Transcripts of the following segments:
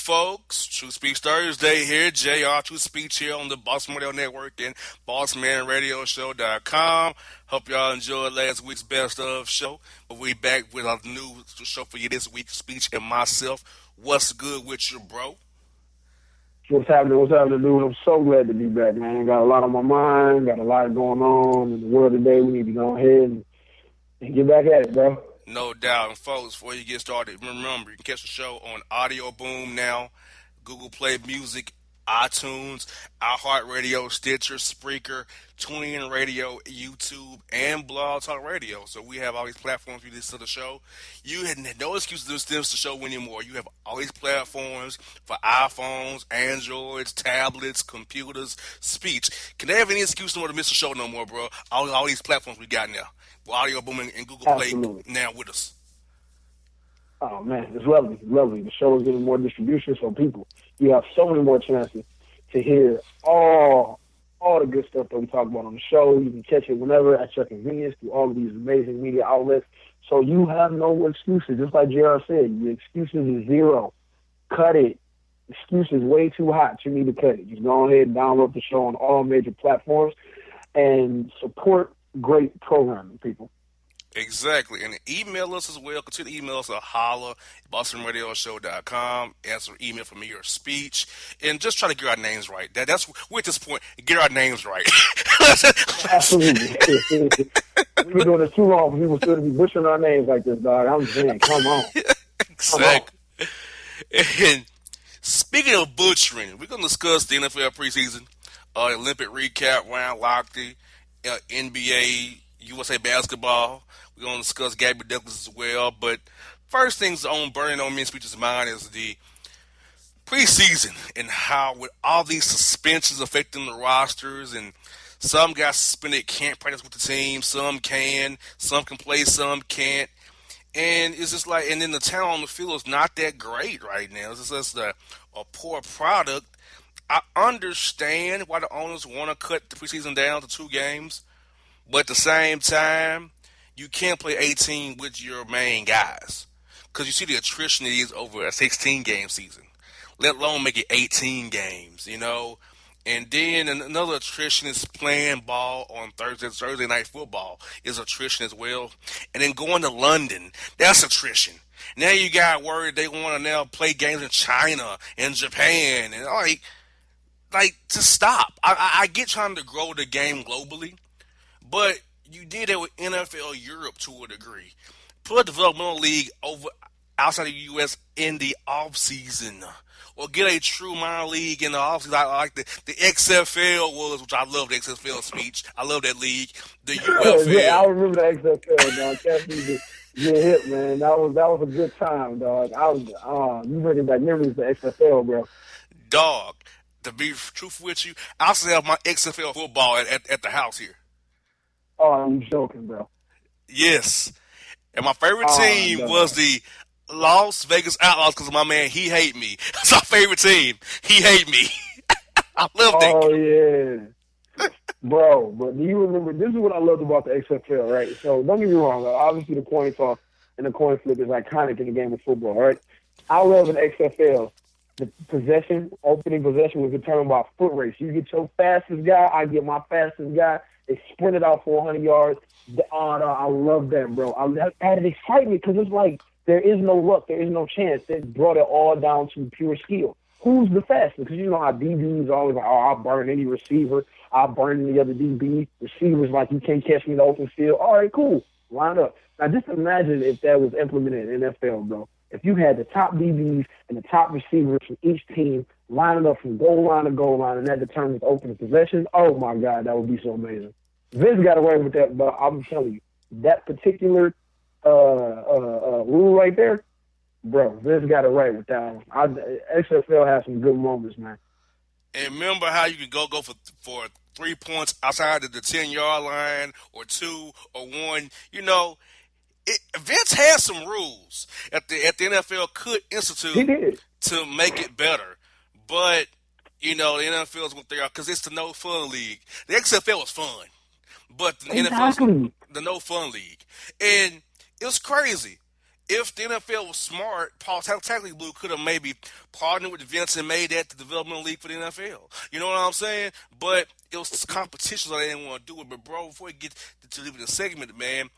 folks. TrueSpeech Thursday here. JR TrueSpeech here on the Bossman Radio Network and BossmanRadioShow.com. Hope y'all enjoyed last week's Best of show. But we back with a new show for you this week. Speech and myself. What's good with you, bro? What's happening, dude? I'm so glad to be back, man. Got a lot on my mind, got a lot going on in the world today. We need to go ahead and get back at it, bro. No doubt. And folks, before you get started, remember, you can catch the show on Audio Boom now, Google Play Music, iTunes, iHeartRadio, Stitcher, Spreaker, TuneIn Radio, YouTube, and Blog Talk Radio. So we have all these platforms for you to listen to the show. You had no excuse to listen to the show anymore. You have all these platforms for iPhones, Androids, tablets, computers, speech. Can they have any excuse no more to miss the show no more, bro? All these platforms we got now. Audio Boom and Google Absolutely. Play now with us. Oh, man, it's lovely. The show is getting more distribution, so you have so many more chances to hear all the good stuff that we talk about on the show. You can catch it whenever at your convenience through all of these amazing media outlets. So you have no excuses. Just like JR said, your excuses is zero. Cut it. Excuses way too hot. You need to cut it. Just go ahead and download the show on all major platforms and support great programming, people. Exactly. And email us as well. Continue to email us at holla at BossmanRadioShow.com. Answer email for me or speech. And just try to get our names right. That's we're at this point. Get our names right. Absolutely. We've been doing this too long for people still to be butchering our names like this, dog. I'm saying, come on. Exactly. Come on. And speaking of butchering, we're going to discuss the NFL preseason, Olympic recap, round locked, NBA, USA basketball. We're going to discuss Gabby Douglas as well. But first things on burning on men's speech's mind is the preseason and how with all these suspensions affecting the rosters, and some guys suspended can't practice with the team, some can play, some can't. And it's just like, and then the talent on the field is not that great right now. It's just a poor product. I understand why the owners want to cut the preseason down to 2 games. But at the same time, you can't play 18 with your main guys. Because you see the attrition it is over a 16-game season. Let alone make it 18 games, you know. And then another attrition is playing ball on Thursday night football is attrition as well. And then going to London, that's attrition. Now you got word they want to now play games in China and Japan. And like just stop. I get trying to grow the game globally. But you did that with NFL Europe to a degree. Put a developmental league over outside the U.S. in the offseason. Or get a true minor league in the offseason. I like the XFL was, which I love the XFL speech. I love that league. The UFL. Yeah, I remember the XFL, dog. Can't get hit, man. That was a good time, dog. You bringing back memories of the XFL, bro. Dog, to be truthful with you, I still have my XFL football at the house here. Oh, I'm joking, bro. Yes. And my favorite team was the Las Vegas Outlaws because my man, he hate me. That's my favorite team. He hate me. I love that. Oh, yeah. Bro, but do you remember, this is what I loved about the XFL, right? So don't get me wrong. Obviously, the coin toss and the coin flip is iconic in the game of football, right? I love an XFL. The opening possession was determined by a foot race. You get your fastest guy, I get my fastest guy. They sprinted out 400 yards. I love that, bro. I added excitement because it's like there is no luck. There is no chance. They brought it all down to pure skill. Who's the fastest? Because you know how DBs are always like, I'll burn any receiver. I'll burn any other DB. Receivers like, you can't catch me in the open field. All right, cool. Line up. Now, just imagine if that was implemented in NFL, bro. If you had the top DBs and the top receivers from each team lining up from goal line to goal line, and that determines opening possessions, oh, my God, that would be so amazing. Vince got away with that, but I'm telling you, that particular rule right there, bro, Vince got it right with that one. XFL has some good moments, man. And remember how you can go for 3 points outside of the 10-yard line or 2 or 1. You know, Vince has some rules that the NFL could institute to make it better. But, you know, the NFL is what they are because it's the no fun league. The XFL was fun, but the NFL is the no fun league. And it was crazy. if the NFL was smart, Paul technically Blue could have maybe partnered with Vince and made that the developmental league for the NFL. You know what I'm saying? But it was competition, so they didn't want to do it. But bro, before we get to the segment, man,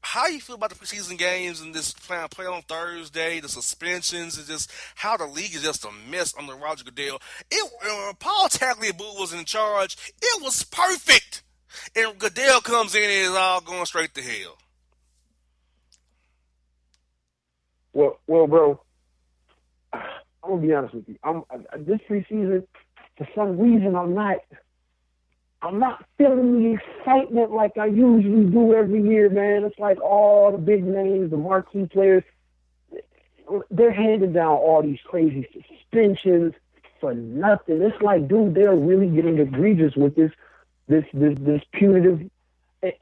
how you feel about the preseason games and this play on Thursday, the suspensions, and just how the league is just a mess under Roger Goodell? Paul Tagliabue was in charge. It was perfect, and Goodell comes in and it's all going straight to hell. Well, bro, I'm gonna be honest with you. This preseason, for some reason, I'm not feeling the excitement like I usually do every year, man. It's like all the big names, the marquee players, they're handing down all these crazy suspensions for nothing. It's like, dude, they're really getting egregious with this punitive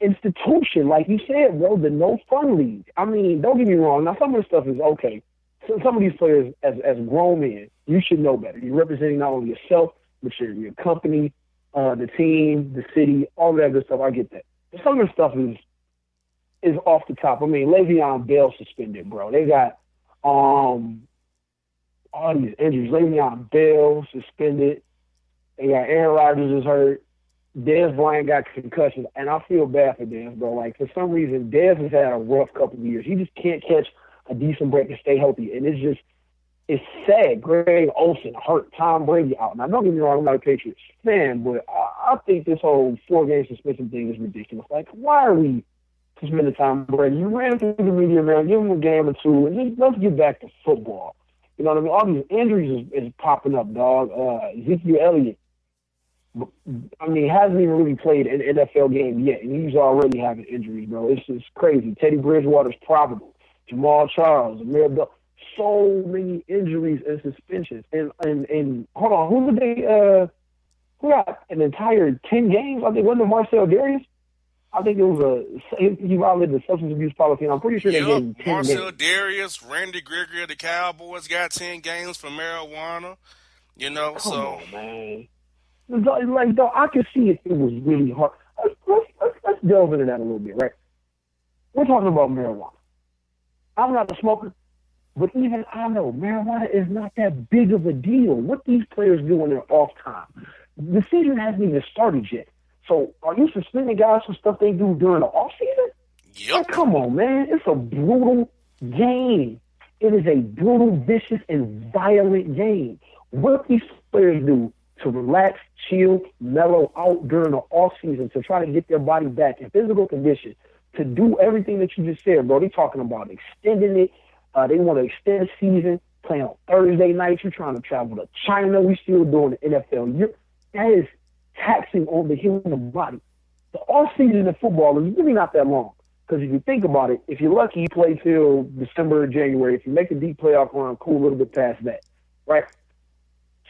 institution. Like you said, bro, the no fun league. I mean, don't get me wrong. Now, some of the stuff is okay. So some of these players, as grown men, you should know better. You're representing not only yourself, but your company, the team, the city, all that good stuff. I get that. But some of the stuff is off the top. I mean, Le'Veon Bell suspended, bro. They got all these injuries. Le'Veon Bell suspended. They got Aaron Rodgers is hurt. Dez Bryant got concussions, and I feel bad for Dez, bro. Like, for some reason, Dez has had a rough couple of years. He just can't catch a decent break and stay healthy, and it's sad. Greg Olsen hurt, Tom Brady out. Now, don't get me wrong, I'm not a Patriots fan, but I think this whole 4-game suspension thing is ridiculous. Like, why are we suspending Tom Brady? You ran through the media, man. Give him a game or two, and just let's get back to football. You know what I mean? All these injuries is popping up, dog. Ezekiel Elliott, I mean, hasn't even really played an NFL game yet, and he's already having injuries, bro. It's just crazy. Teddy Bridgewater's probable. Jamal Charles, Amir Bell. So many injuries and suspensions. And hold on, who did they who got an entire 10 games? I think wasn't it Marcel Darius? I think it was he violated the substance abuse policy, and I'm pretty sure they gave him 10 Marcel games. Darius, Randy Gregory of the Cowboys got 10 games for marijuana. You know, Come on, man. Like, though, I could see it was really hard. Let's delve into that a little bit, right? We're talking about marijuana. I'm not a smoker, but even I know marijuana is not that big of a deal. What these players do in their off time, the season hasn't even started yet. So are you suspending guys for stuff they do during the off season? Yep. Like, come on, man. It's a brutal game. It is a brutal, vicious, and violent game. What these players do to relax, chill, mellow out during the off season to try to get their body back in physical condition, to do everything that you just said, bro. They're talking about extending it. They want to extend the season, playing on Thursday nights. You're trying to travel to China. We still doing the NFL. That is taxing on the human body. The off season in football is really not that long. Because if you think about it, if you're lucky, you play till December or January. If you make a deep playoff run, cool, a little bit past that, right?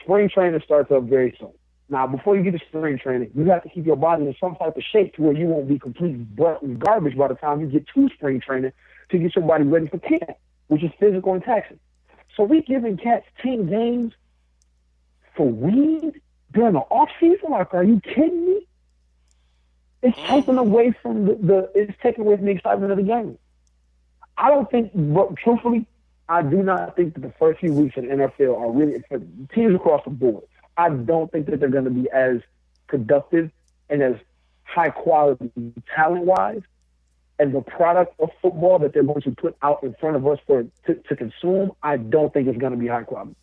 Spring training starts up very soon. Now, before you get to spring training, you have to keep your body in some type of shape to where you won't be completely garbage by the time you get to spring training to get your body ready for camp, which is physical and taxing. So we giving cats 10 games for weed during the off season? Like, are you kidding me? It's taken away from it's taken away from the excitement of the game. I don't think, but truthfully, I do not think that the first few weeks in the NFL are really, for teams across the board, I don't think that they're going to be as productive and as high quality talent-wise as the product of football that they're going to put out in front of us to consume. I don't think it's going to be high quality.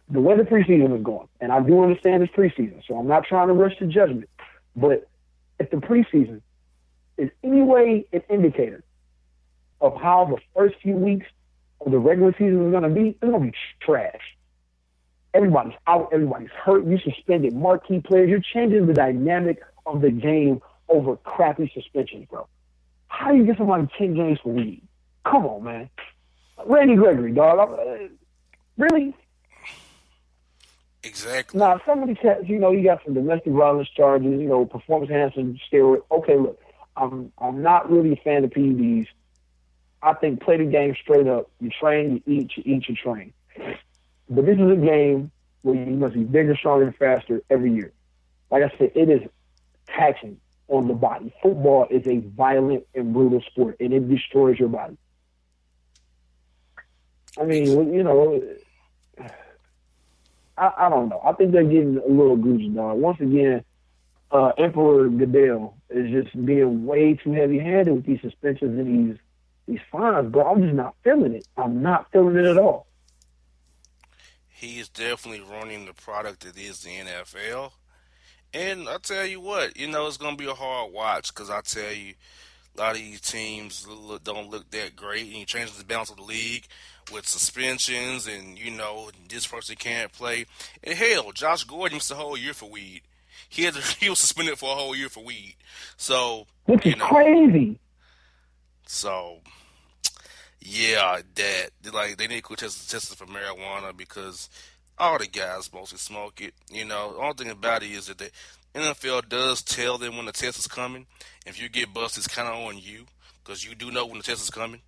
The way the preseason is going, and I do understand it's preseason, so I'm not trying to rush to judgment, but if the preseason is any way an indicator of how the first few weeks of the regular season is going to be, it's going to be trash. Everybody's out. Everybody's hurt. You suspended marquee players. You're changing the dynamic of the game over crappy suspensions, bro. How do you get somebody 10 games for weed? Come on, man. Randy Gregory, dog. Really? Exactly. Now, some of these cats, you got some domestic violence charges, performance-enhancing steroid. Okay, look, I'm not really a fan of PEDs. I think play the game straight up. You train, you eat, you train. But this is a game where you must be bigger, stronger, and faster every year. Like I said, it is taxing on the body. Football is a violent and brutal sport, and it destroys your body. I mean, I don't know. I think they're getting a little goose dog. Once again, Emperor Goodell is just being way too heavy-handed with these suspensions and these fines, bro. I'm just not feeling it. I'm not feeling it at all. He is definitely running the product that is the NFL. And I tell you what, it's going to be a hard watch because I tell you, a lot of these teams don't look that great, and you change the balance of the league with suspensions, and this person can't play. And hell, Josh Gordon missed a whole year for weed. He was suspended for a whole year for weed. So Which is you know, crazy. so yeah, that they need to quit testing for marijuana because all the guys mostly smoke it. The only thing about it is that the NFL does tell them when the test is coming. If you get busted, it's kind of on you because you do know when the test is coming.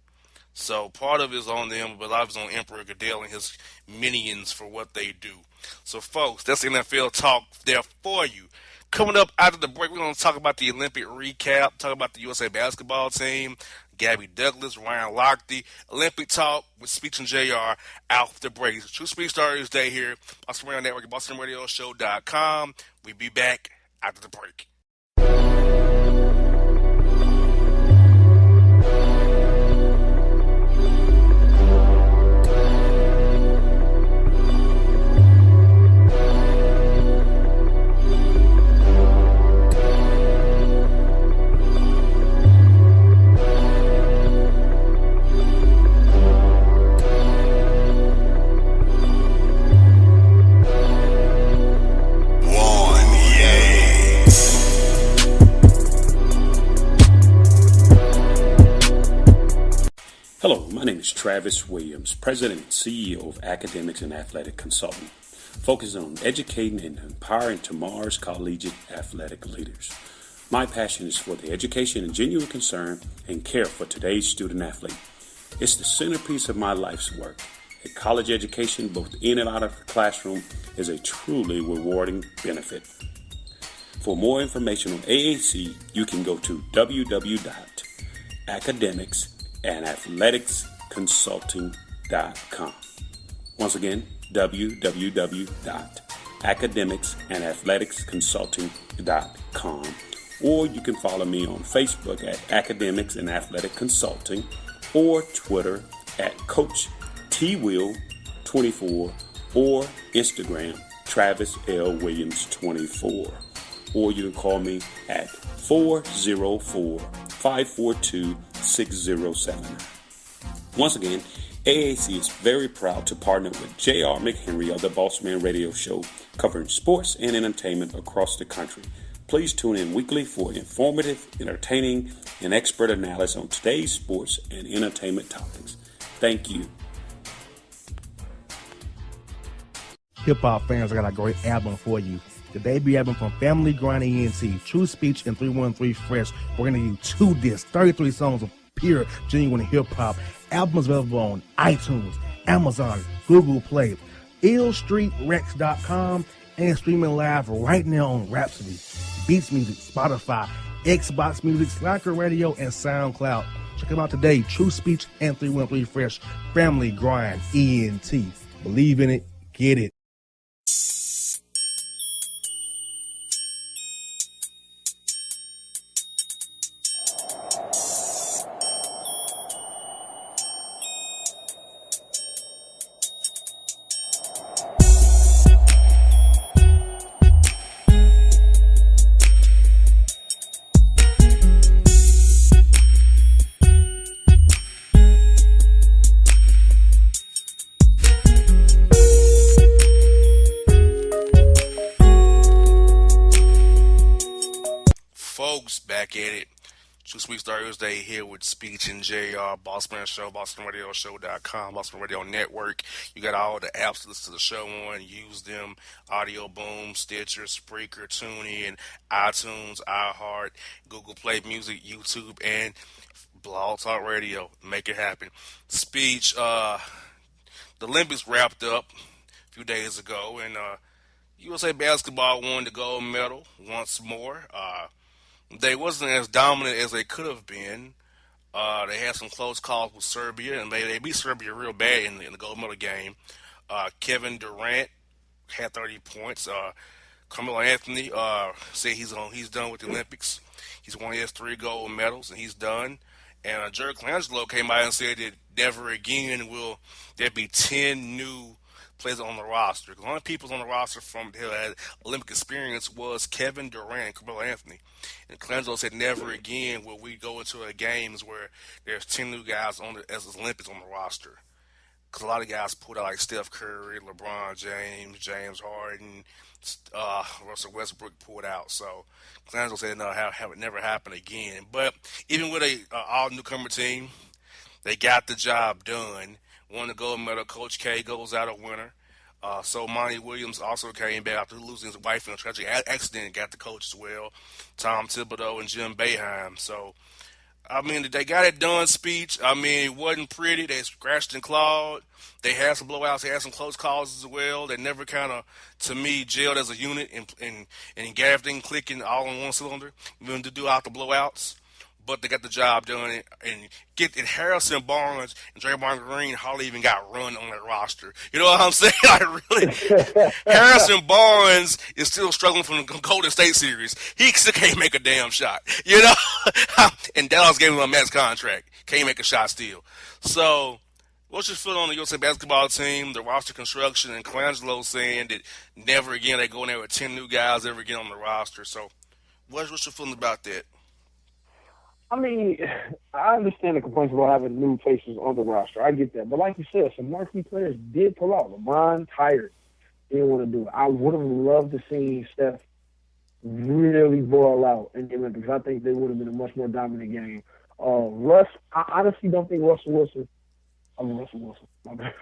So part of it is on them, but a lot of it's on Emperor Goodell and his minions for what they do. So folks, that's NFL talk there for you. Coming up after the break, we're going to talk about the Olympic recap, talk about the USA basketball team, Gabby Douglas, Ryan Lochte, Olympic talk with Speech and JR after the break. True Speech Thursday here, Boston Radio Network, BostonRadioShow.com. We'll be back after the break. One, yay. Hello, my name is Travis Williams, President and CEO of Academics and Athletic Consulting, focusing on educating and empowering tomorrow's collegiate athletic leaders. My passion is for the education and genuine concern and care for today's student athlete. It's the centerpiece of my life's work. A college education, both in and out of the classroom, is a truly rewarding benefit. For more information on AAC, you can go to www.academicsandathleticsconsulting.com. Once again, www.academicsandathleticsconsulting.com. Or you can follow me on Facebook at Academics and Athletic Consulting or Twitter at Coach TWill24 or Instagram Travis L. Williams 24. Or you can call me at 404-542-6079. Once again, AAC is very proud to partner with J.R. McHenry of the Bossman Radio Show, covering sports and entertainment across the country. Please tune in weekly for informative, entertaining, and expert analysis on today's sports and entertainment topics. Thank you. Hip hop fans, I got a great album for you. The debut album from Family Grind ENT, True Speech and 313 Fresh. We're going to give you 2 discs, 33 songs of pure, genuine hip hop. Albums available on iTunes, Amazon, Google Play, illstreetrex.com, and streaming live right now on Rhapsody, Beats Music, Spotify, Xbox Music, Slacker Radio, and SoundCloud. Check them out today. True Speech and 313 Fresh. Family Grind ENT. Believe in it. Get it. Folks, back at it. True Speech Thursday here with Speech and JR, Bossman Show, BostonRadioShow.com, Boston Radio Network. You got all the apps to listen to the show on. Use them. Audio Boom, Stitcher, Spreaker, TuneIn, iTunes, iHeart, Google Play Music, YouTube, and Blog Talk Radio. Make it happen. Speech, the Olympics wrapped up a few days ago, and USA Basketball won the gold medal once more. They wasn't as dominant as they could have been. They had some close calls with Serbia, and they beat Serbia real bad in the gold medal game. Kevin Durant had 30 points. Carmelo Anthony said he's done with the Olympics. He's won his 3 gold medals and he's done. And Jerry Colangelo came out and said that never again will there be 10 new players on the roster. The only people on the roster from who had Olympic experience was Kevin Durant and Carmelo Anthony. And Colangelo said never again will we go into a games where there's 10 new guys on the as Olympics on the roster. Because a lot of guys pulled out like Steph Curry, LeBron James, James Harden, Russell Westbrook pulled out. So Colangelo said no, have it never happen again. But even with a all newcomer team, they got the job done. Won the gold medal. Coach K goes out a winner. So Monty Williams also came back after losing his wife in a tragic accident and got the coach as well. Tom Thibodeau and Jim Boeheim. So I mean, they got it done. Speech. I mean, it wasn't pretty. They scratched and clawed. They had some blowouts. They had some close calls as well. They never kind of, to me, gelled as a unit and got everything clicking all on one cylinder. Even to do out the blowouts, but they got the job done. And Harrison Barnes and Draymond Green hardly even got run on that roster. You know what I'm saying? Like really, Harrison Barnes is still struggling from the Golden State series. He still can't make a damn shot. You know, and Dallas gave him a max contract. Can't make a shot still. So, what's your foot on the USA basketball team, the roster construction, and Colangelo saying that never again they go in there with 10 new guys ever again on the roster. So, what's your feeling about that? I mean, I understand the complaints about having new faces on the roster. I get that. But like you said, some marquee players did pull out. LeBron tired. Didn't want to do it. I would have loved to see Steph really ball out in the Olympics. I think they would have been a much more dominant game. Russ, I honestly don't think Russell Wilson. My bad.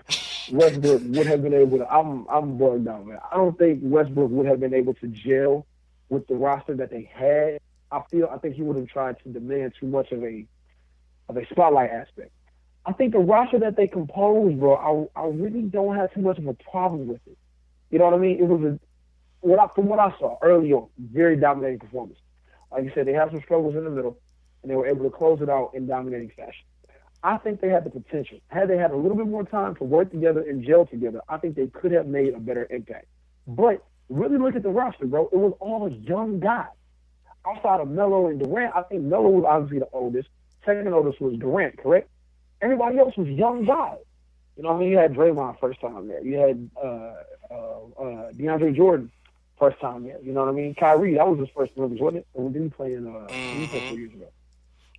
Westbrook would have been able to. I'm bugged out, man. I don't think Westbrook would have been able to gel with the roster that they had. I think he would have tried to demand too much of a spotlight aspect. I think the roster that they composed, bro, I really don't have too much of a problem with it. You know what I mean? It was from what I saw early on, very dominating performance. Like you said, they had some struggles in the middle, and they were able to close it out in dominating fashion. I think they had the potential. Had they had a little bit more time to work together and gel together, I think they could have made a better impact. But really look at the roster, bro. It was all young guys. Outside of Melo and Durant, I think Melo was obviously the oldest. Second oldest was Durant, correct? Everybody else was young guys. You know what I mean? You had Draymond first time there. You had DeAndre Jordan first time there. You know what I mean? Kyrie, that was his first Olympics, wasn't it? Or did he play in he played 4 years ago?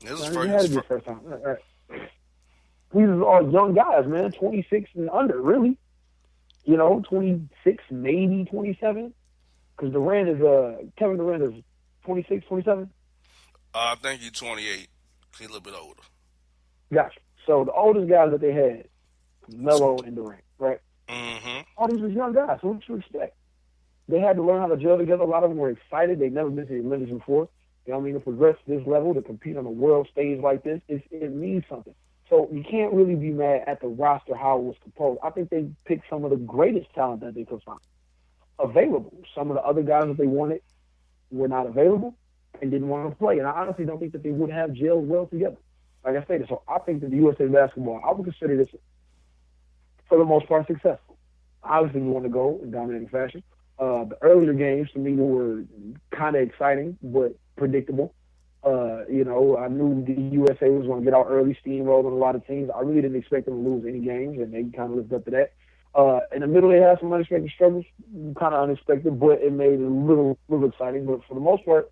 This is He had to be his first time. All right. These are all young guys, man. 26 and under, really. You know, 26, maybe 27. Because Kevin Durant is 26, 27? I think he's 28. He's a little bit older. Gotcha. So the oldest guys that they had, Melo and Durant, right? Mm-hmm. All these were young guys. So what you expect? They had to learn how to gel together. A lot of them were excited. They'd never been to the Olympics before. You know what I mean? To progress to this level, to compete on a world stage like this, it means something. So you can't really be mad at the roster, how it was composed. I think they picked some of the greatest talent that they could find available. Some of the other guys that they wanted were not available and didn't want to play. And I honestly don't think that they would have gelled well together. Like I stated, so I think that the USA basketball, I would consider this, for the most part, successful. Obviously, we want to go in dominating fashion. The earlier games, to me, were kind of exciting, but predictable. You know, I knew the USA was going to get out early, steamroll on a lot of teams. I really didn't expect them to lose any games, and they kind of lived up to that. In the middle, they had some unexpected struggles, kind of unexpected, but it made it a little exciting. But for the most part,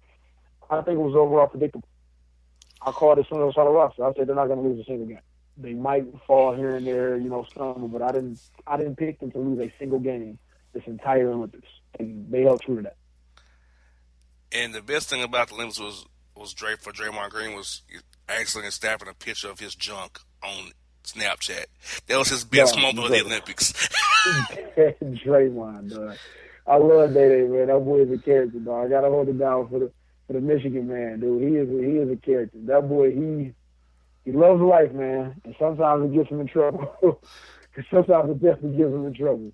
I think it was overall predictable. I called it as soon as I saw the roster. I said they're not going to lose a single game. They might fall here and there, you know, stumble, but I didn't pick them to lose a single game this entire Olympics, and they held true to that. And the best thing about the Olympics was for Draymond Green was actually snapping a picture of his junk on Snapchat. That was his best moment of the Olympics. Draymond, dog. I love Day, man. That boy is a character, dog. I gotta hold it down for the Michigan man, dude. He is a character. That boy, he loves life, man. And sometimes it gets him in trouble. Sometimes it definitely gets him in trouble.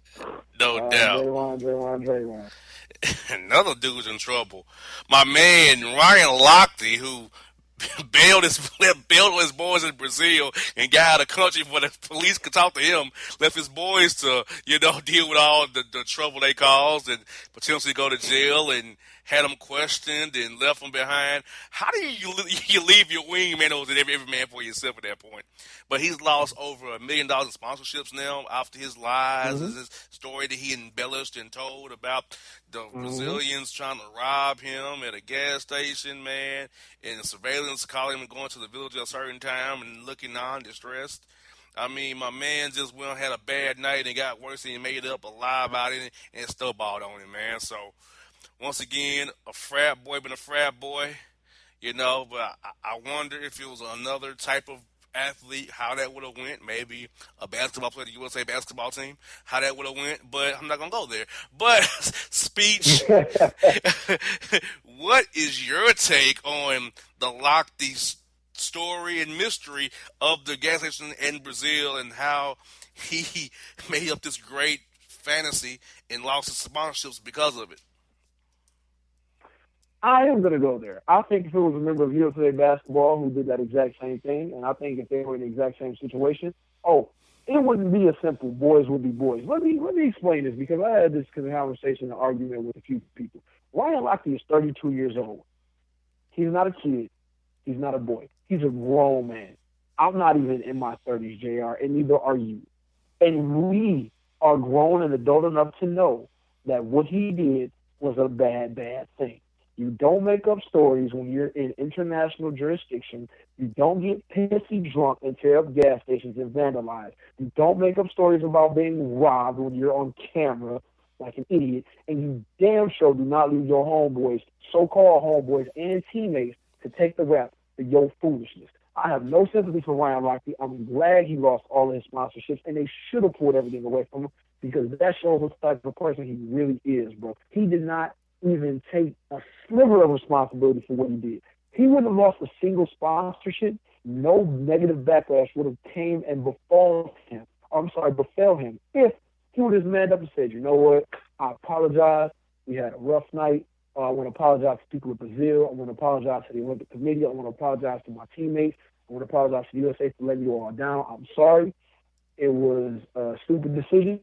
No doubt. Draymond. Another dude's in trouble. My man Ryan Lochte, who bailed on his boys in Brazil and got out of the country before the police could talk to him. Left his boys to, deal with all the trouble they caused and potentially go to jail, and had them questioned and left them behind. How do you leave your wingman over every man for yourself at that point? But he's lost over $1 million in sponsorships now after his lies, his story that he embellished and told about the Brazilians trying to rob him at a gas station, man, and the surveillance calling him and going to the village at a certain time and looking non-distressed. I mean, my man just went and had a bad night and got worse, and he made up a lie about it and snowballed on him, man. So, once again, a frat boy been a frat boy, but I wonder if it was another type of athlete, how that would have went. Maybe a basketball player, the USA basketball team, how that would have went. But I'm not gonna go there. But Speech, what is your take on the Lochte story and mystery of the gas station in Brazil and how he made up this great fantasy and lost his sponsorships because of it? I am going to go there. I think if it was a member of USA Basketball who did that exact same thing, and I think if they were in the exact same situation, it wouldn't be a simple boys would be boys. Let me explain this, because I had this conversation and argument with a few people. Ryan Lochte is 32 years old. He's not a kid. He's not a boy. He's a grown man. I'm not even in my 30s, JR, and neither are you. And we are grown and adult enough to know that what he did was a bad, bad thing. You don't make up stories when you're in international jurisdiction. You don't get pissy drunk and tear up gas stations and vandalize. You don't make up stories about being robbed when you're on camera like an idiot. And you damn sure do not leave your homeboys, so-called homeboys and teammates, to take the rap for your foolishness. I have no sympathy for Ryan Lochte. I'm glad he lost all of his sponsorships, and they should have pulled everything away from him, because that shows what type of person he really is, bro. He did not even take a sliver of responsibility for what he did. He wouldn't have lost a single sponsorship. No negative backlash would have came and befell him if he would have manned up and said, you know what, I apologize. We had a rough night. I want to apologize to people of Brazil. I want to apologize to the Olympic Committee. I want to apologize to my teammates. I want to apologize to the USA for letting you all down. I'm sorry. It was a stupid decision,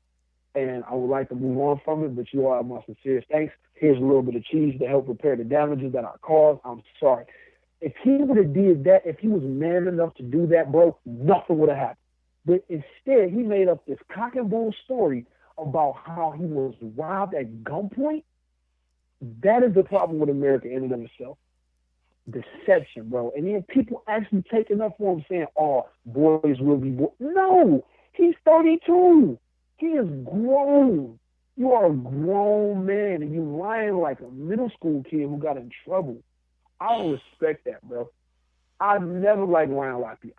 and I would like to move on from it, but you all have my sincerest thanks. Here's a little bit of cheese to help repair the damages that I caused. I'm sorry. If he would have did that, if he was man enough to do that, bro, nothing would have happened. But instead, he made up this cock and bull story about how he was robbed at gunpoint. That is the problem with America in and of itself. Deception, bro. And then people actually taking up for him saying, boys will be boys. No, he's 32. He is grown. You are a grown man, and you lying like a middle school kid who got in trouble. I don't respect that, bro. I've never liked Ryan Lochte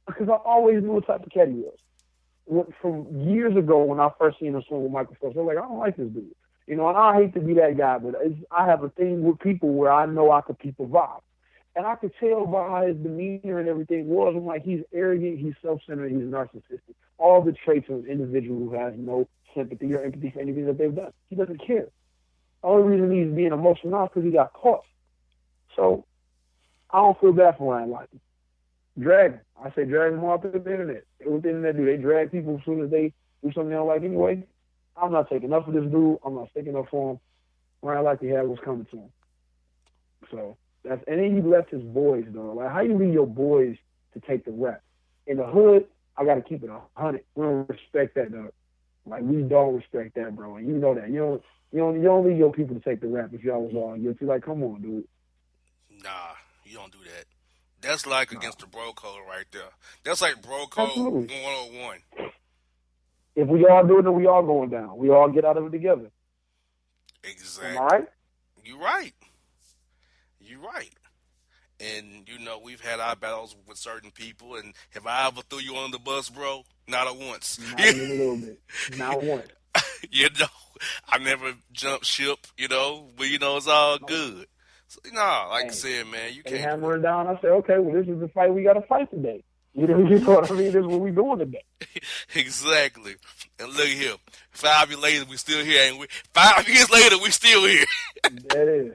because I always knew what type of cat he was. From years ago when I first seen him swing with Michael Phelps, I was like, I don't like this dude. And I hate to be that guy, but I have a thing with people where I know I could keep a vibe. And I could tell by how his demeanor and everything was. I'm like, he's arrogant, he's self-centered, he's narcissistic. All the traits of an individual who has no sympathy or empathy for anything that they've done. He doesn't care. The only reason he's being emotional now is because he got caught. So I don't feel bad for Ryan Lochte. Drag him. I say drag him off the internet. What the internet do? They drag people as soon as they do something they don't like anyway. I'm not taking up for this dude. I'm not sticking up for him. Ryan Lochte had what's coming to him. So and then he left his boys, though. Like, how you leave your boys to take the rap? In the hood, I got to keep it 100. We don't respect that, though. Like, we don't respect that, bro. And you know that. You don't leave your people to take the rap if y'all was all guilty. Like, come on, dude. Nah, you don't do that. That's like against the bro code right there. That's like bro code 101. If we all do it, then we all going down. We all get out of it together. Exactly. Am I right? You're right. You're right. And, we've had our battles with certain people, and have I ever threw you on the bus, bro? Not at once. Not even a little bit. Not once. I never jumped ship, but, it's all good. So, like I said, man, you can't. Hammer it down. I said, okay, well, this is the fight we got to fight today. You know what I mean? This is what we doing today. Exactly. And look here. 5 years later, we still here, ain't we? 5 years later, we still here. There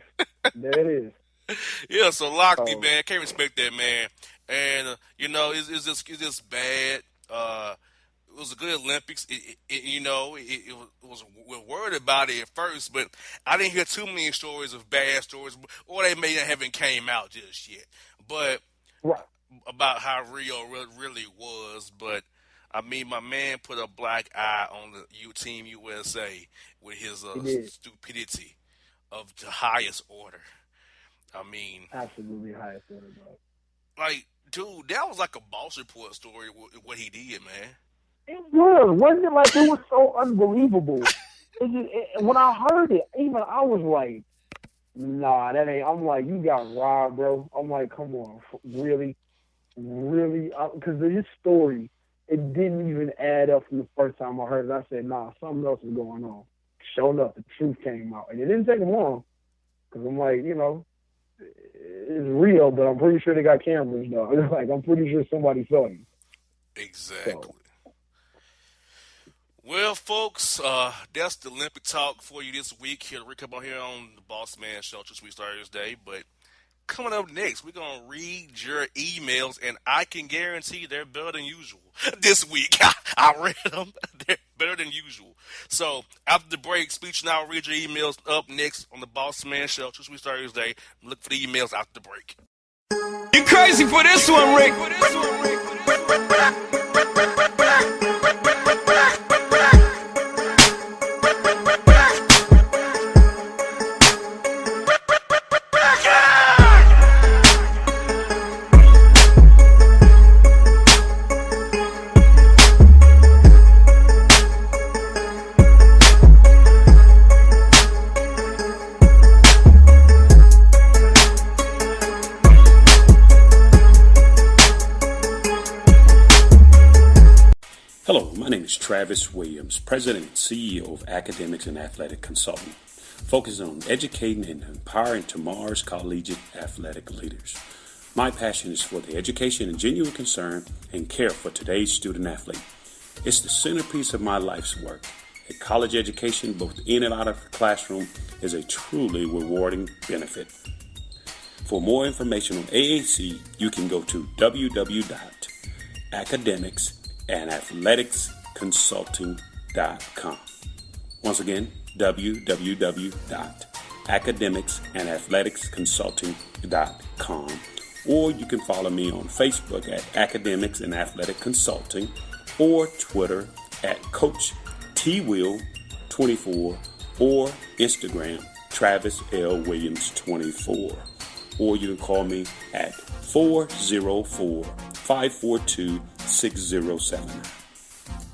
it is. Yeah, so Lochte, So man, can't respect that man. And it's just bad. It was a good Olympics. It was we were worried about it at first, but I didn't hear too many stories of bad stories, or they may not haven't came out just yet. But right, about how Rio really was. But I mean, my man put a black eye on the Team USA with his he did stupidity of the highest order. I mean, absolutely highest order, bro. like, dude, that was like a boss report story. What he did, man. Wasn't it like it was so unbelievable? When I heard it, even I was like, nah, that ain't. I'm like, you got robbed, bro. I'm like, come on, really, really, because his story, it didn't even add up from the first time I heard it. I said, nah, something else is going on. Sure enough, the truth came out, and it didn't take him long, because I'm like, it's real, but I'm pretty sure they got cameras, though. It's like I'm pretty sure somebody saw him. Exactly. So. Well, folks, that's the Olympic talk for you this week. Here to recap on here on the Bossman Show, TrueSpeech Thursday. But coming up next, we're gonna read your emails, and I can guarantee they're better than usual this week. I read them; they're better than usual. So after the break, Speech and I'll read your emails up next on the Bossman Show, TrueSpeech Thursday. Look for the emails after the break. You crazy for this one, Rick? Hello, my name is Travis Williams, President and CEO of Academics and Athletic Consulting, focusing on educating and empowering tomorrow's collegiate athletic leaders. My passion is for the education and genuine concern and care for today's student athlete. It's the centerpiece of my life's work. A college education, both in and out of the classroom, is a truly rewarding benefit. For more information on AAC, you can go to www.academicsandathleticsconsulting.com. Once again, www.academicsandathleticsconsulting.com. Or you can follow me on Facebook at Academics and Athletic Consulting, or Twitter at Coach TWill24, or Instagram Travis L. Williams 24. Or you can call me at 404-542-6079.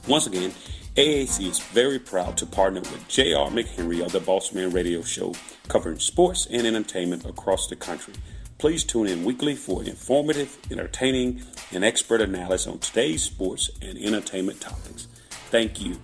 Once again, AAC is very proud to partner with J.R. McHenry of the Bossman Radio Show, covering sports and entertainment across the country. Please tune in weekly for informative, entertaining, and expert analysis on today's sports and entertainment topics. Thank you.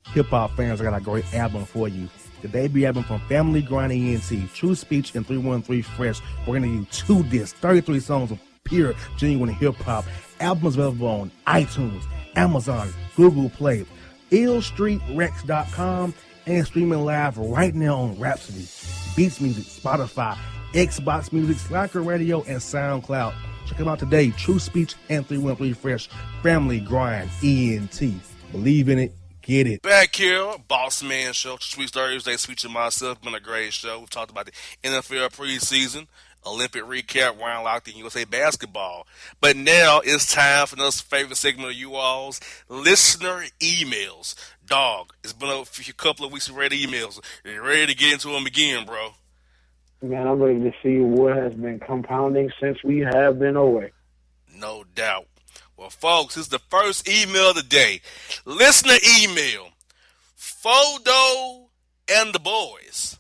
Hip hop fans, I got a great album for you. The debut album from Family Grind ENT, True Speech and 313 Fresh. We're going to give you 2 discs, 33 songs of pure, genuine hip hop. Albums available on iTunes, Amazon, Google Play, illstreetrex.com, and streaming live right now on Rhapsody, Beats Music, Spotify, Xbox Music, Slacker Radio, and SoundCloud. Check them out today. True Speech and 313 Fresh. Family Grind ENT. Believe in it. Get it. Back here, Boss Man Show, Sweet Thursday, featuring myself. Been a great show. We've talked about the NFL preseason, Olympic recap, round locked in USA basketball. But now it's time for another favorite segment of you all's listener emails. Dog, it's been a couple of weeks of ready emails. You ready to get into them again, bro? Man, I'm ready to see what has been compounding since we have been away. No doubt. Well, folks, this is the first email of the day. Listener email. Fodo and the boys.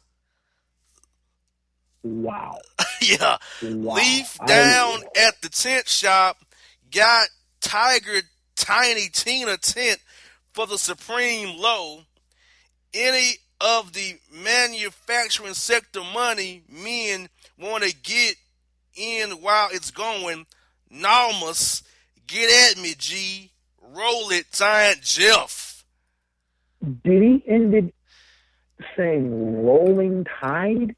Wow. Yeah. Wow. Leaf down at the tent shop. Got Tiger Tiny Tina tent for the supreme low. Any of the manufacturing sector money men want to get in while it's going. Naumus. Get at me, G. Roll it, Giant Jeff. Did he end it? saying Rolling Tide?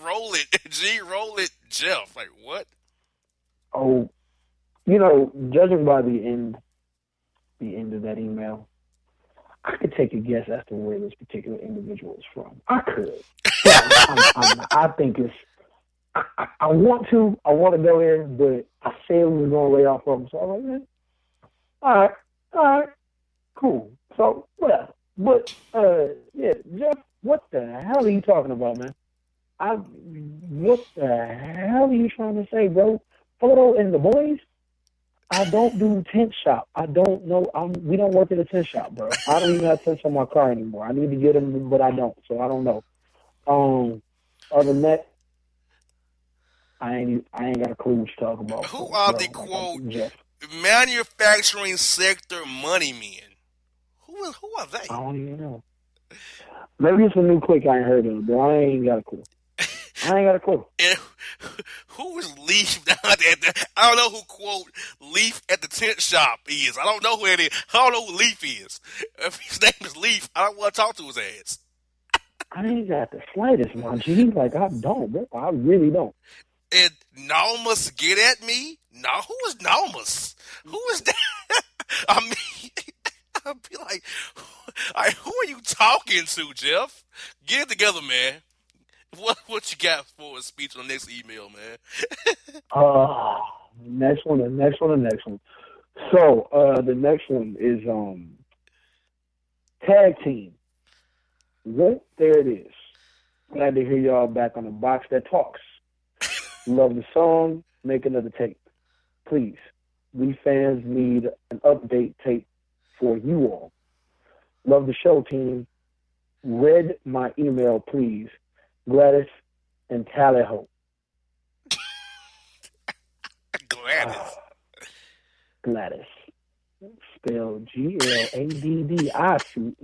Roll it, G. Roll it, Jeff. Like what? Oh, judging by the end of that email, I could take a guess as to where this particular individual is from. I could. I think it's. I want to go there, but I said we were going to lay off from him. So I'm like, man, all right, cool. So whatever. But yeah, Jeff, what the hell are you talking about, man? What the hell are you trying to say, bro? Photo and the boys? I don't do tent shop. I don't know. We don't work at a tent shop, bro. I don't even have tents on my car anymore. I need to get them, but I don't. So I don't know. Other than that, I ain't got a clue what you're talking about. Who are the quote manufacturing sector money men? Who are they? I don't even know. Maybe it's a new clique I ain't heard of, but I ain't got a clue. And who is Leaf down there? I don't know who quote Leaf at the tent shop is. I don't know who it is. I don't know who Leaf is. If his name is Leaf, I don't want to talk to his ass. I ain't got the slightest, my G. Like I don't, bro. I really don't. And Naumus get at me? No, who is Naumus? Who is that? I mean, I'll be like, who are you talking to, Jeff? Get it together, man. What you got for a speech on the next email, man? Next one. So, the next one is tag team. Well, there it is. Glad to hear y'all back on the box that talks. Love the song. Make another tape, please. We fans need an update tape for you all. Love the show, team. Read my email, please. Gladys and Tallyho. Gladys. Spelled Gladd. I see.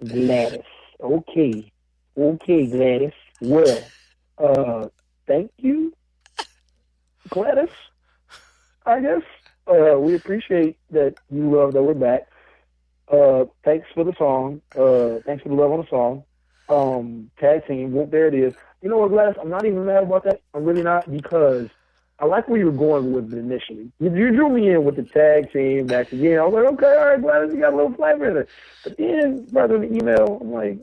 Gladys. Okay, Gladys. Well, thank you, Gladys. I guess we appreciate that you love that we're back. Thanks for the song. Thanks for the love on the song. Tag team. Well, there it is. You know what, Gladys? I'm not even mad about that. I'm really not, because I like where you were going with it initially. You drew me in with the tag team back again. I was like, okay, all right, Gladys, you got a little flavor in it. But then, brother, in the email, I'm like,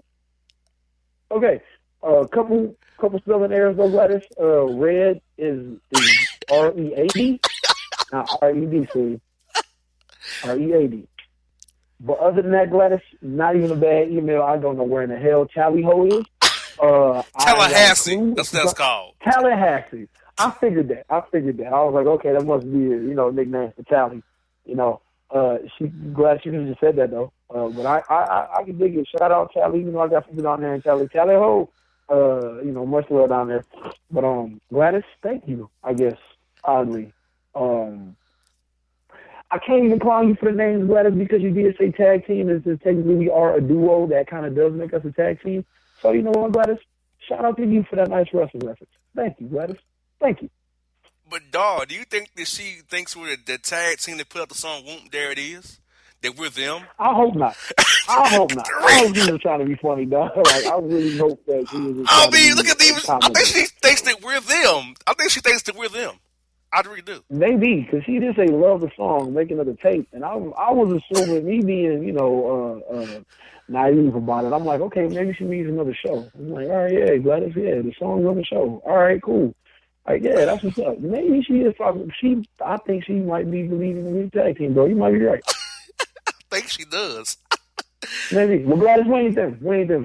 okay, couple spelling errors though, Gladys. Red is R-E-A-D, not R-E-D, see. R-E-A-D. But other than that, Gladys, not even a bad email. I don't know where in the hell Tallyho is. Tallahassee. That's what that's called. Tallahassee. I figured that. I was like, okay, that must be a nickname for Tally. She glad she just said that though. But I can dig it. Shout out Tally. I got people down there in Tallyho. Much love down there. But Gladys, thank you. I guess oddly, I can't even call you for the names, Gladys, because you did say tag team. It's technically we are a duo. That kind of does make us a tag team. So you know what, Gladys? Shout out to you for that nice wrestling reference. Thank you, Gladys. Thank you. But dawg, do you think that she thinks we're the tag team that put up the song "Whoop There It Is"? That we're them? I hope not. I hope she was trying to be funny, dog. Like I really hope that she was. Look at these. I think she thinks that we're them. I think she thinks that we're them. I really do. Maybe, because she did say love the song, make another tape, and I was assuming, me being naive about it. I'm like, okay, maybe she needs another show. I'm like, all right, yeah, Gladys, yeah, the song's on the show. All right, cool. Like, yeah, that's what's up. Maybe she is talking. I think she might be believing in the tag team, bro. You might be right. I think she does. Maybe. Well, Gladys, we ain't them,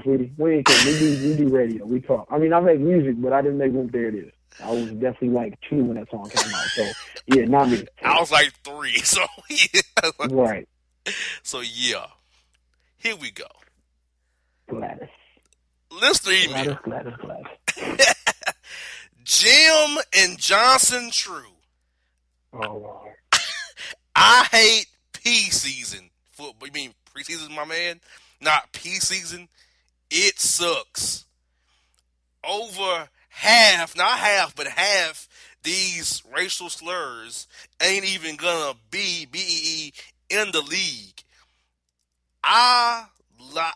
sweetie. We ain't them. We do radio. We talk. I mean, I make music, but I didn't make Whoop There It Is. I was definitely like 2 when that song came out. So, yeah, not me. I was like 3, so yeah. Right. So, yeah. Here we go. Gladys. Listen to email. Gladys. Jim and Johnson True. Oh, Lord. I hate P-season. You mean preseason, my man? Not P-season. It sucks. Over half, not half, but half these racial slurs ain't even gonna be BEE in the league. I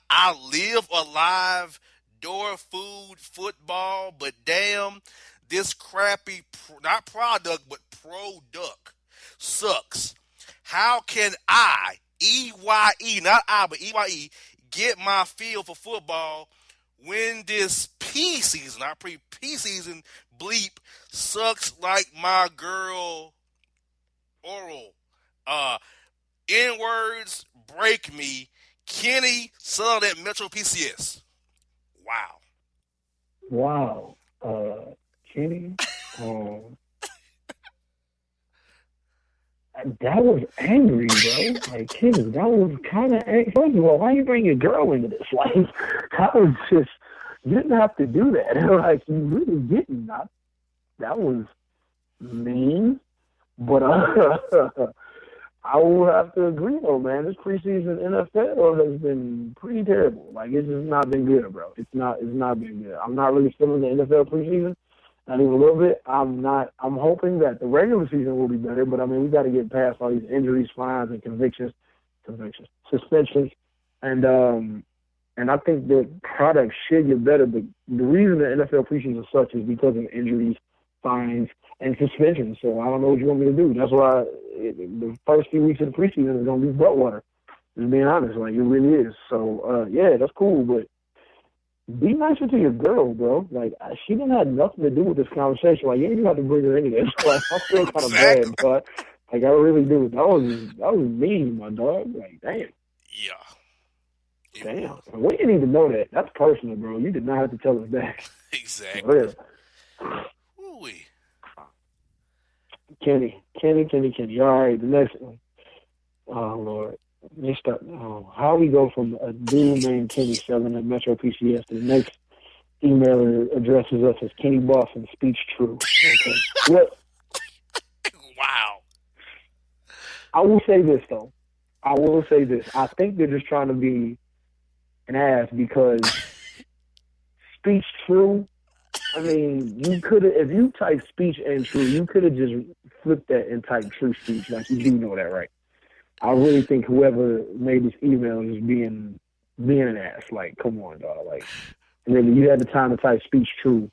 I live alive, door food, football, but damn, this crappy, not product, but product sucks. How can I, EYE, not I, but EYE, get my feel for football when this P season, our pre-P season bleep, sucks like my girl oral? N words break me. Kenny, son of that Metro PCS. Wow. Wow. Kenny, that was angry, bro. Like, Kenny, that was kind of angry. First of all, why you bring your girl into this? Like, that was just, you didn't have to do that. Like, you really didn't. That was mean. But I will have to agree, though, man. This preseason NFL has been pretty terrible. Like, it's just not been good, bro. It's not been good. I'm not really feeling the NFL preseason, not even a little bit. I'm hoping that the regular season will be better, but, I mean, we got to get past all these injuries, fines, and suspensions. And I think the product should get better, but the reason the NFL preseason sucks is because of injuries, fines, and suspension. So I don't know what you want me to do. That's why the first few weeks of the preseason is going to be butt water. Just being honest, like, it really is. So, yeah, that's cool, but be nicer to your girl, bro. Like, she didn't have nothing to do with this conversation. Like, you didn't have to bring her into this. Like, I feel kind of bad, but, like, I really do. That was mean, my dog. Like, damn. Yeah. Damn. We didn't even know that. That's personal, bro. You did not have to tell us that. Exactly. Ooh-wee. Kenny. All right, the next one. Oh, Lord. Let's start. How we go from a dude named Kenny selling at Metro PCS to the next emailer addresses us as Kenny Bossman Speech True. Okay. Look, wow. I will say this, though. I think they're just trying to be an ass because Speech True, I mean, you could have, if you type speech and true, you could have just flipped that and typed true speech. Like, you do know that, right? I really think whoever made this email is being an ass. Like, come on, dog. Like, really, you had the time to type speech true,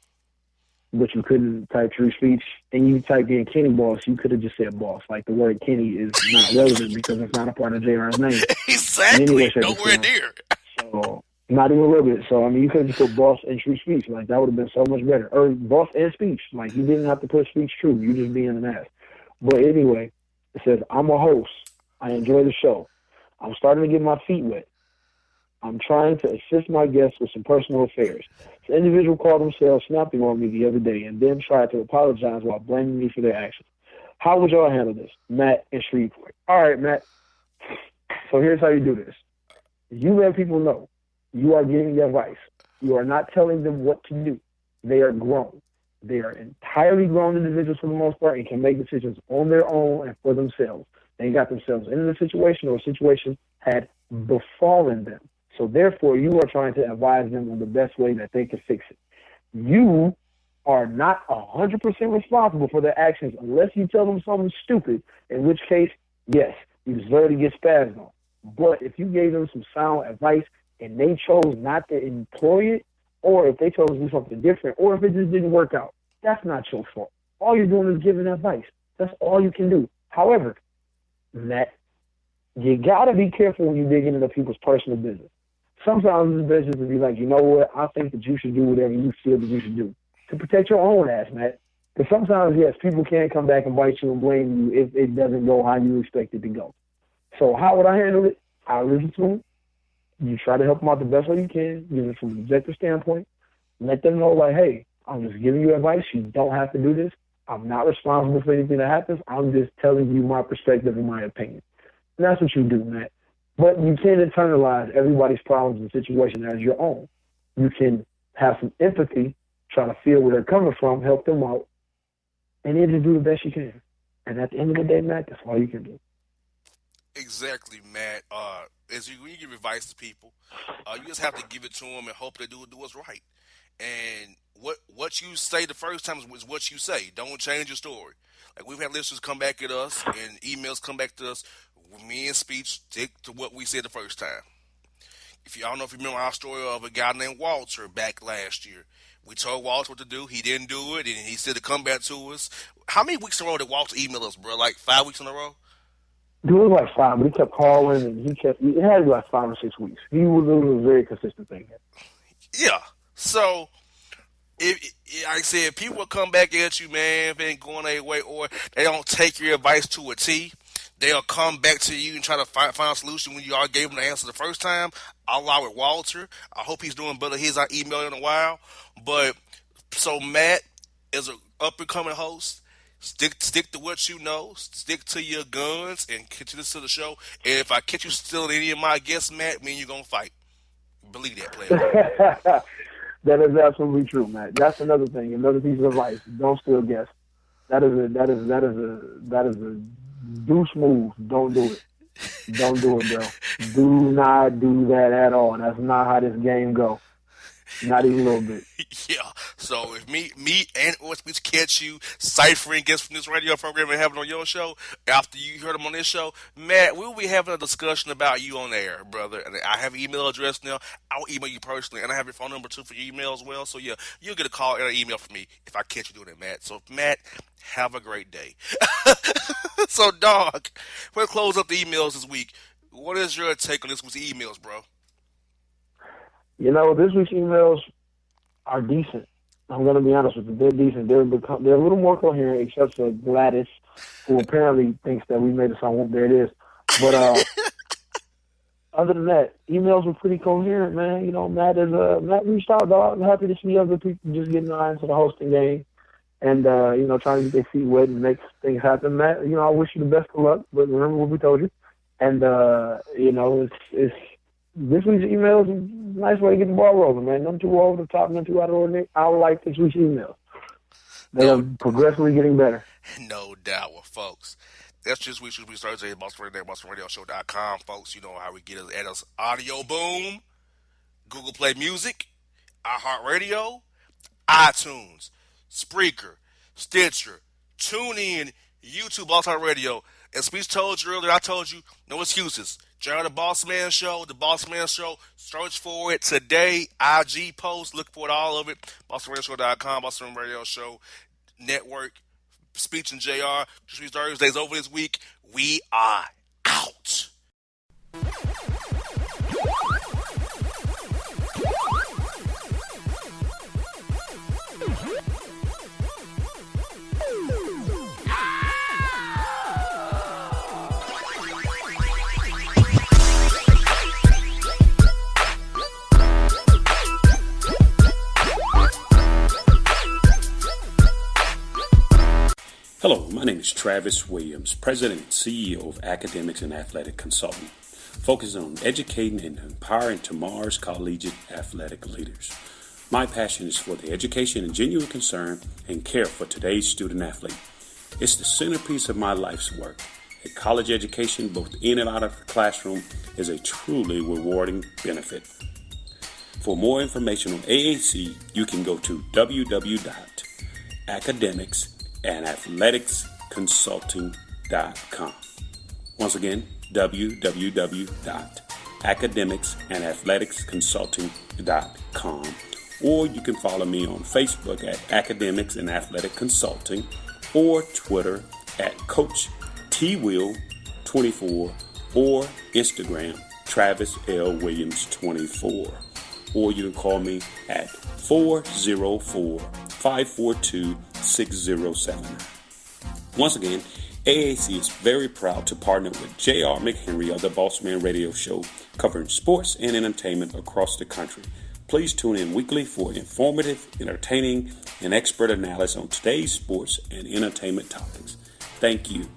but you couldn't type true speech. And you typed in Kenny Boss, you could have just said boss. Like, the word Kenny is not relevant because it's not a part of JR's name. Exactly. Nowhere near. So, not even a little bit. So, I mean, you could have just put boss and true speech. Like, that would have been so much better. Or boss and speech. Like, you didn't have to put speech true. You just being an ass. But anyway, it says, I'm a host. I enjoy the show. I'm starting to get my feet wet. I'm trying to assist my guests with some personal affairs. This individual called themselves snapping on me the other day and then tried to apologize while blaming me for their actions. How would y'all handle this? Matt in Shreveport. All right, Matt. So here's how you do this. You let people know you are giving advice. You are not telling them what to do. They are grown. They are entirely grown individuals for the most part and can make decisions on their own and for themselves. They got themselves into the situation or a situation had befallen them. So therefore, you are trying to advise them on the best way that they can fix it. You are not 100% responsible for their actions unless you tell them something stupid, in which case, yes, you deserve to get spazzed on. But if you gave them some sound advice and they chose not to employ it, or if they chose to do something different, or if it just didn't work out, that's not your fault. All you're doing is giving advice. That's all you can do. However, that you got to be careful when you dig into people's personal business. Sometimes it's best just to be like, you know what, I think that you should do whatever you feel that you should do to protect your own ass, Matt. Because sometimes, yes, people can come back and bite you and blame you if it doesn't go how you expect it to go. So how would I handle it? I listen to them. You try to help them out the best way you can, give it from an objective standpoint. Let them know, like, hey, I'm just giving you advice. You don't have to do this. I'm not responsible for anything that happens. I'm just telling you my perspective and my opinion. And that's what you do, Matt. But you can't internalize everybody's problems and situation as your own. You can have some empathy, try to feel where they're coming from, help them out, and then just do the best you can. And at the end of the day, Matt, that's all you can do. Exactly, Matt. When you give advice to people, you just have to give it to them and hope they do what's right. And what you say the first time is what you say. Don't change your story. Like, we've had listeners come back at us and emails come back to us. Me and speech stick to what we said the first time. I don't know if you remember our story of a guy named Walter back last year. We told Walter what to do. He didn't do it, and he said to come back to us. How many weeks in a row did Walter email us, bro? Like 5 weeks in a row? Dude, it was like 5, but he kept calling, and it had to be like 5 or 6 weeks. It was a very consistent thing. Yeah. So, like I said, people will come back at you, man, if they ain't going their way, or they don't take your advice to a T. They'll come back to you and try to find a solution when you all gave them the answer the first time. I'll allow it, Walter. I hope he's doing better. He's not emailing in a while. But, so Matt is an up-and-coming host. Stick to what you know. Stick to your guns and continue to the show. And if I catch you stealing any of my guests, Matt, me and you going to fight. Believe that, player. That is absolutely true, Matt. That's another thing. Another piece of advice: don't steal guests. That is a douche move. Don't do it. Don't do it, bro. Do not do that at all. That's not how this game go. Not even a little bit. Yeah. So if me and or speech catch you ciphering guests from this radio program and having on your show after you heard them on this show, Matt, we'll be having a discussion about you on air, brother. And I have your email address now. I'll email you personally, and I have your phone number too for your email as well. So yeah, you'll get a call and an email from me if I catch you doing it, Matt. So Matt, have a great day. So dog, we'll close up the emails this week. What is your take on this week's emails, bro? You know, this week's emails are decent. I'm going to be honest with you. They're decent. They're a little more coherent, except for Gladys, who apparently thinks that we made a song. There it is. But other than that, emails were pretty coherent, man. You know, Matt reached out, dog. I'm happy to see other people just getting on into the hosting game and, trying to get their feet wet and make things happen. Matt, I wish you the best of luck, but remember what we told you. And, it's this week's emails is a nice way to get the ball rolling, man. Nothing too over the top, nothing too out of the ordinary. I like this week's emails. They are progressively getting better. No doubt, well, folks. That's just week's TrueSpeech Thursday, BossmanRadioshow.com, folks. You know how we get us at us. Audio Boom, Google Play Music, iHeartRadio, iTunes, Spreaker, Stitcher, TuneIn, YouTube, iHeartRadio. And Speech told you earlier, I told you, no excuses. Join the Bossman Show, search for it today, IG post, look for it, all of it, BossmanRadioshow.com, Bossman Radio Show Network, Speech and JR, TrueSpeech Thursdays over this week. We are out. Hello, my name is Travis Williams, President and CEO of Academics and Athletic Consulting, focusing on educating and empowering tomorrow's collegiate athletic leaders. My passion is for the education and genuine concern and care for today's student athlete. It's the centerpiece of my life's work. A college education, both in and out of the classroom, is a truly rewarding benefit. For more information on AAC, you can go to www.academicsandathleticsconsulting.com. Once again, www.academicsandathleticsconsulting.com. Or you can follow me on Facebook at Academics and Athletic Consulting, or Twitter at Coach TWill24, or Instagram Travis L. Williams 24. Or you can call me at 404-542-6079. Once again, AAC is very proud to partner with J.R. McHenry of the Bossman Radio Show, covering sports and entertainment across the country. Please tune in weekly for informative, entertaining, and expert analysis on today's sports and entertainment topics. Thank you.